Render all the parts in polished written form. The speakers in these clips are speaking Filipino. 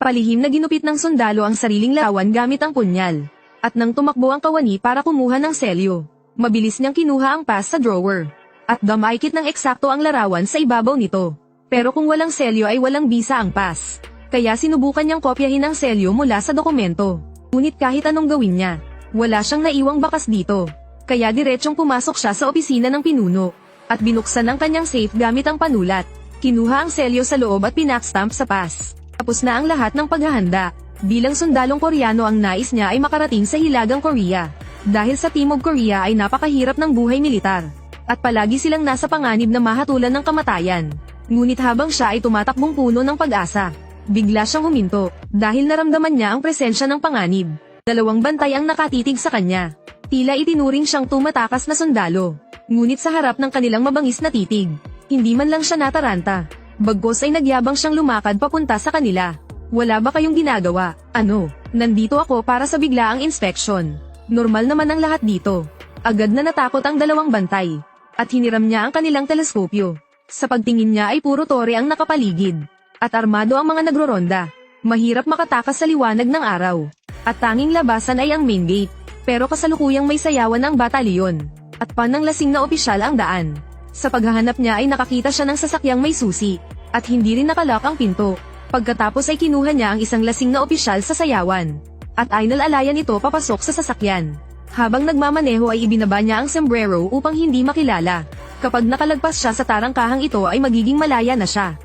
Palihim na ginupit ng sundalo ang sariling larawan gamit ang punyal. At nang tumakbo ang kawani para kumuha ng selyo, mabilis niyang kinuha ang pass sa drawer. At dumaikit ng eksakto ang larawan sa ibabaw nito. Pero kung walang selyo ay walang bisa ang pass. Kaya sinubukan niyang kopyahin ang selyo mula sa dokumento. Ngunit kahit anong gawin niya, wala siyang naiwang bakas dito. Kaya diretsyong pumasok siya sa opisina ng pinuno. At binuksan ang kanyang safe gamit ang panulat. Kinuha ang selyo sa loob at pinakstamp sa pass. Tapos na ang lahat ng paghahanda. Bilang sundalong Koreano ang nais niya ay makarating sa Hilagang Korea. Dahil sa Timog Korea ay napakahirap ng buhay militar. At palagi silang nasa panganib na mahatulan ng kamatayan. Ngunit habang siya ay tumatakbong puno ng pag-asa, bigla siyang huminto, dahil naramdaman niya ang presensya ng panganib. 2 bantay ang nakatitig sa kanya. Tila itinuring siyang tumatakas na sundalo. Ngunit sa harap ng kanilang mabangis na titig, hindi man lang siya nataranta. Bagkos ay nagyabang siyang lumakad papunta sa kanila. Wala ba kayong ginagawa? Ano? Nandito ako para sa biglaang inspeksyon. Normal naman ang lahat dito. Agad na natakot ang 2 bantay. At hiniram niya ang kanilang teleskopyo. Sa pagtingin niya ay puro tore ang nakapaligid. At armado ang mga nagroronda. Mahirap makatakas sa liwanag ng araw. At tanging labasan ay ang main gate. Pero kasalukuyang may sayawan ang batalyon. At panang lasing na opisyal ang daan. Sa paghahanap niya ay nakakita siya ng sasakyang may susi. At hindi rin nakalak ang pinto. Pagkatapos ay kinuha niya ang isang lasing na opisyal sa sayawan. At inalalayan ito papasok sa sasakyan. Habang nagmamaneho ay ibinaba niya ang sombrero upang hindi makilala. Kapag nakalagpas siya sa tarangkahang ito ay magiging malaya na siya.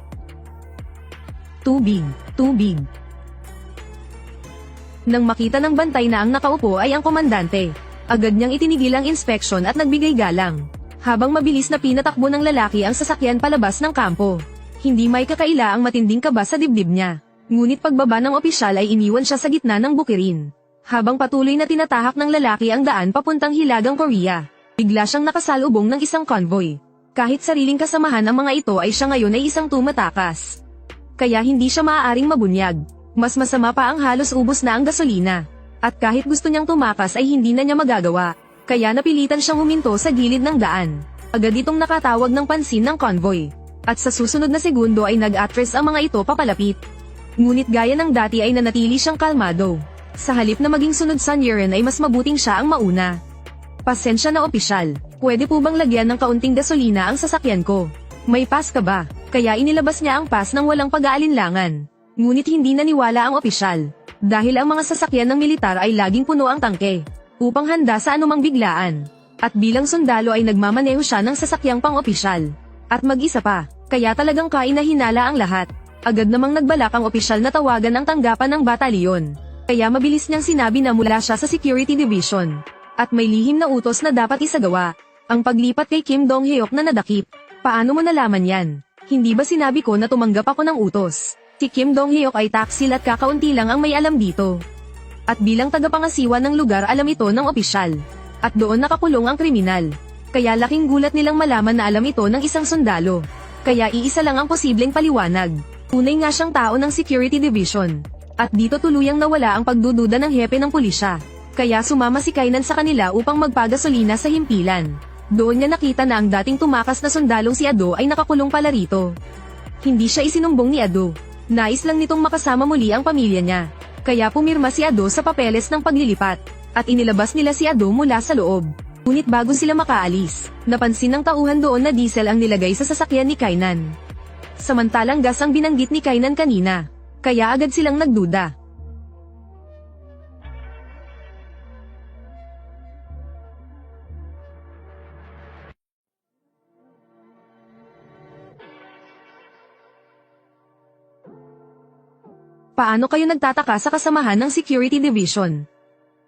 Tubig, tubig. Nang makita ng bantay na ang nakaupo ay ang komandante, agad niyang itinigil ang inspeksyon at nagbigay galang. Habang mabilis na pinatakbo ng lalaki ang sasakyan palabas ng kampo. Hindi may kakaila ang matinding kaba sa dibdib niya. Ngunit pagbaba ng opisyal ay iniwan siya sa gitna ng bukirin. Habang patuloy na tinatahak ng lalaki ang daan papuntang Hilagang Korea, bigla siyang nakasalubong ng isang convoy. Kahit sariling kasamahan ang mga ito ay siya ngayon ay isang tumatakas. Kaya hindi siya maaaring mabunyag. Mas masama pa ang halos ubos na ang gasolina. At kahit gusto niyang tumakas ay hindi na niya magagawa. Kaya napilitan siyang huminto sa gilid ng daan. Agad itong nakatawag ng pansin ng convoy. At sa susunod na segundo ay nag-atras ang mga ito papalapit. Ngunit gaya ng dati ay nanatili siyang kalmado. Sa halip na maging sunod sa Niren ay mas mabuting siya ang mauna. Pasensya na opisyal, pwede po bang lagyan ng kaunting gasolina ang sasakyan ko? May pass ka ba? Kaya inilabas niya ang pass nang walang pag-aalinlangan. Ngunit hindi naniwala ang opisyal. Dahil ang mga sasakyan ng militar ay laging puno ang tangke. Upang handa sa anumang biglaan. At bilang sundalo ay nagmamaneho siya ng sasakyang pang-opisyal. At mag-isa pa, kaya talagang kainahinala ang lahat. Agad namang nagbalak ang opisyal na tawagan ang tanggapan ng batalyon. Kaya mabilis niyang sinabi na mula siya sa Security Division. At may lihim na utos na dapat isagawa. Ang paglipat kay Kim Dong-hyuk na nadakip. Paano mo nalaman yan? Hindi ba sinabi ko na tumanggap ako ng utos? Si Kim Dong-hyuk ay taksil at kakaunti lang ang may alam dito. At bilang tagapangasiwa ng lugar alam ito ng opisyal. At doon nakakulong ang kriminal. Kaya laking gulat nilang malaman na alam ito ng isang sundalo. Kaya iisa lang ang posibleng paliwanag. Tunay nga siyang tao ng Security Division. At dito tuluyang nawala ang pagdududa ng hepe ng pulisya. Kaya sumama si Kainan sa kanila upang magpagasolina sa himpilan. Doon niya nakita na ang dating tumakas na sundalong si Ado ay nakakulong pala rito. Hindi siya isinumbong ni Ado. Nais lang nitong makasama muli ang pamilya niya. Kaya pumirma si Ado sa papeles ng paglilipat, at inilabas nila si Ado mula sa loob. Ngunit bago sila makaalis, napansin ng tauhan doon na diesel ang nilagay sa sasakyan ni Kainan. Samantalang gas ang binanggit ni Kainan kanina, kaya agad silang nagduda. Paano kayo nagtataka sa kasamahan ng Security Division?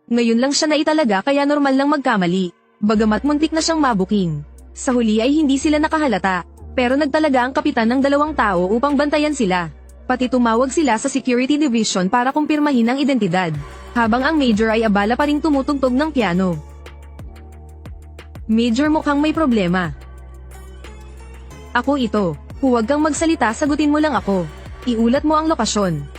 Ngayon lang siya naitalaga kaya normal lang magkamali, bagamat muntik na siyang mabuking. Sa huli ay hindi sila nakahalata, pero nagtalaga ang kapitan ng 2 tao upang bantayan sila. Pati tumawag sila sa Security Division para kumpirmahin ang identidad, habang ang Major ay abala pa ring tumutugtog ng piano. Major, mukhang may problema. Ako ito, huwag kang magsalita, sagutin mo lang ako. Iulat mo ang lokasyon.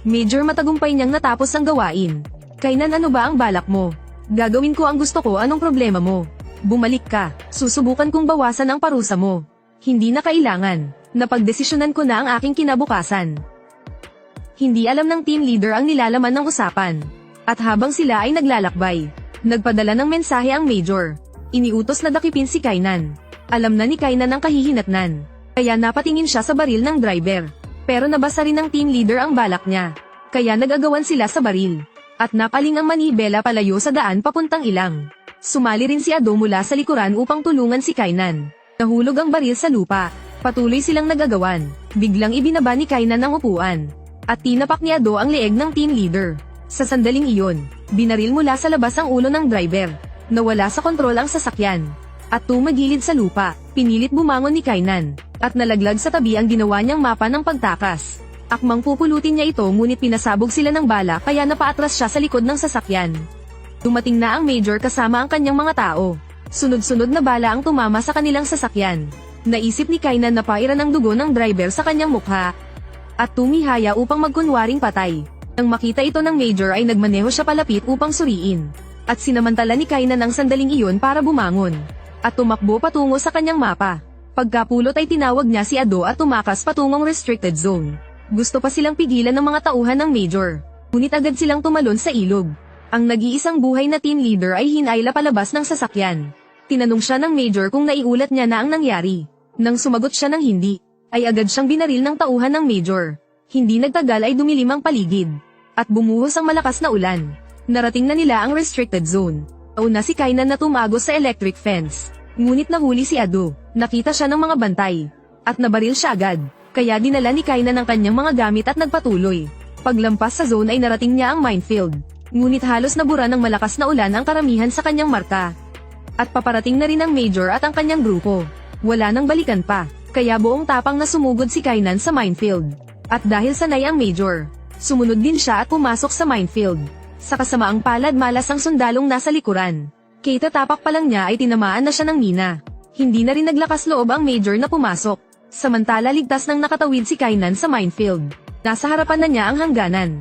Major, matagumpay niyang natapos ang gawain. Kainan, ano ba ang balak mo? Gagawin ko ang gusto ko, anong problema mo? Bumalik ka, susubukan kong bawasan ang parusa mo. Hindi na kailangan, napagdesisyonan ko na ang aking kinabukasan. Hindi alam ng team leader ang nilalaman ng usapan. At habang sila ay naglalakbay, nagpadala ng mensahe ang Major. Iniutos na dakipin si Kainan. Alam na ni Kainan ang kahihinatnan, kaya napatingin siya sa baril ng driver. Pero nabasa rin ng team leader ang balak niya, kaya nagagawan sila sa baril. At napaling ang manibela palayo sa daan papuntang ilang. Sumali rin si Ado mula sa likuran upang tulungan si Kainan. Nahulog ang baril sa lupa. Patuloy silang nagagawan. Biglang ibinaba ni Kainan ang upuan. At tinapak ni Ado ang leeg ng team leader. Sa sandaling iyon, binaril mula sa labas ang ulo ng driver. Nawala sa kontrol ang sasakyan. At tumagilid sa lupa. Pinilit bumangon ni Kainan. At nalaglag sa tabi ang ginawa niyang mapa ng pagtakas. Akmang pupulutin niya ito ngunit pinasabog sila ng bala kaya napaatras siya sa likod ng sasakyan. Dumating na ang Major kasama ang kanyang mga tao. Sunod-sunod na bala ang tumama sa kanilang sasakyan. Naisip ni Kainan na pairan ang dugo ng driver sa kanyang mukha. At tumihaya upang magkunwaring patay. Nang makita ito ng Major ay nagmaneho siya palapit upang suriin. At sinamantala ni Kainan ang sandaling iyon para bumangon. At tumakbo patungo sa kanyang mapa. Pagkapulot ay tinawag niya si Ado at tumakas patungong restricted zone. Gusto pa silang pigilan ng mga tauhan ng Major. Ngunit agad silang tumalon sa ilog. Ang nag-iisang buhay na team leader ay hinayla palabas ng sasakyan. Tinanong siya ng Major kung naiulat niya na ang nangyari. Nang sumagot siya ng hindi, ay agad siyang binaril ng tauhan ng Major. Hindi nagtagal ay dumilim ang paligid. At bumuhos ang malakas na ulan. Narating na nila ang restricted zone. Nauna si Kainan na tumagos sa electric fence. Ngunit nahuli si Ado. Nakita siya ng mga bantay. At nabaril siya agad. Kaya dinala ni Kainan ang kanyang mga gamit at nagpatuloy. Paglampas sa zone ay narating niya ang minefield. Ngunit halos nabura ng malakas na ulan ang karamihan sa kanyang marka. At paparating na rin ang Major at ang kanyang grupo. Wala nang balikan pa, kaya buong tapang na sumugod si Kainan sa minefield. At dahil sanay ang Major, sumunod din siya at pumasok sa minefield. Sa kasamaang palad malas ang sundalong nasa likuran. Kitatapak pa lang niya ay tinamaan na siya ng mina. Hindi na rin naglakas loob ang Major na pumasok. Samantala ligtas nang nakatawid si Kainan sa minefield. Nasa harapan na niya ang hangganan.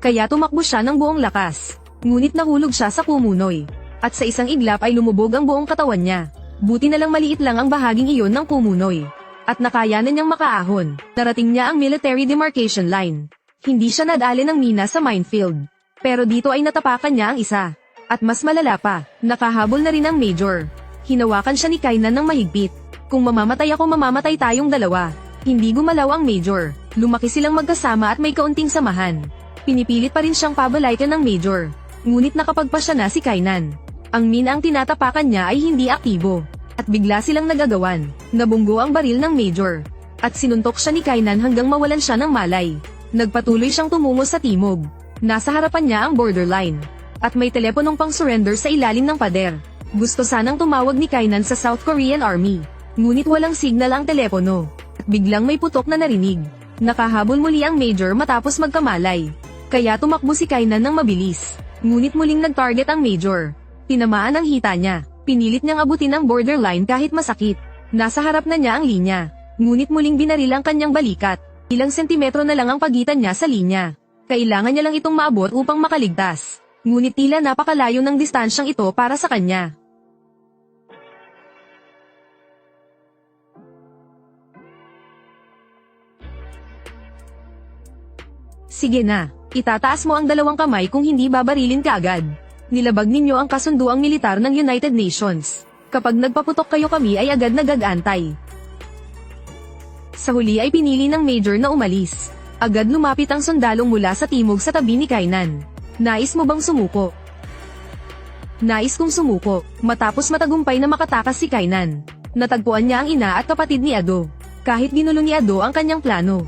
Kaya tumakbo siya ng buong lakas. Ngunit nahulog siya sa kumunoy. At sa isang iglap ay lumubog ang buong katawan niya. Buti na lang maliit lang ang bahaging iyon ng kumunoy. At nakayanan niyang makaahon. Narating niya ang military demarcation line. Hindi siya nadali ng mina sa minefield. Pero dito ay natapakan niya ang isa. At mas malala pa, nakahabol na rin ang Major. Hinawakan siya ni Kainan ng mahigpit. Kung mamamatay ako mamamatay tayong dalawa. Hindi gumalaw ang Major. Lumaki silang magkasama at may kaunting samahan. Pinipilit pa rin siyang pabalaykan ng Major. Ngunit nakapagpasya na si Kainan. Ang mina ang tinatapakan niya ay hindi aktibo. At bigla silang nagagawan. Nabunggo ang baril ng Major. At sinuntok siya ni Kainan hanggang mawalan siya ng malay. Nagpatuloy siyang tumungo sa timog. Nasa harapan niya ang borderline. At may teleponong pang-surrender sa ilalim ng pader. Gusto sanang tumawag ni Kainan sa South Korean Army. Ngunit walang signal ang telepono. At biglang may putok na narinig. Nakahabol muli ang Major matapos magkamalay. Kaya tumakbo si Kainan ng mabilis. Ngunit muling nag-target ang Major. Tinamaan ang hita niya. Pinilit niyang abutin ang borderline kahit masakit. Nasa harap na niya ang linya. Ngunit muling binaril ang kanyang balikat. Ilang sentimetro na lang ang pagitan niya sa linya. Kailangan niya lang itong maabot upang makaligtas. Ngunit tila napakalayo ng distansyang ito para sa kanya. Sige na, itataas mo ang dalawang kamay kung hindi babarilin ka agad. Nilabag ninyo ang kasunduang militar ng United Nations. Kapag nagpaputok kayo kami ay agad nagagantay. Sa huli ay pinili ng Major na umalis. Agad lumapit ang sundalong mula sa timog sa tabi ni Kainan. Nais mo bang sumuko? Nais kong sumuko, matapos matagumpay na makatakas si Kainan. Natagpuan niya ang ina at kapatid ni Ado. Kahit ginulo ni Ado ang kanyang plano.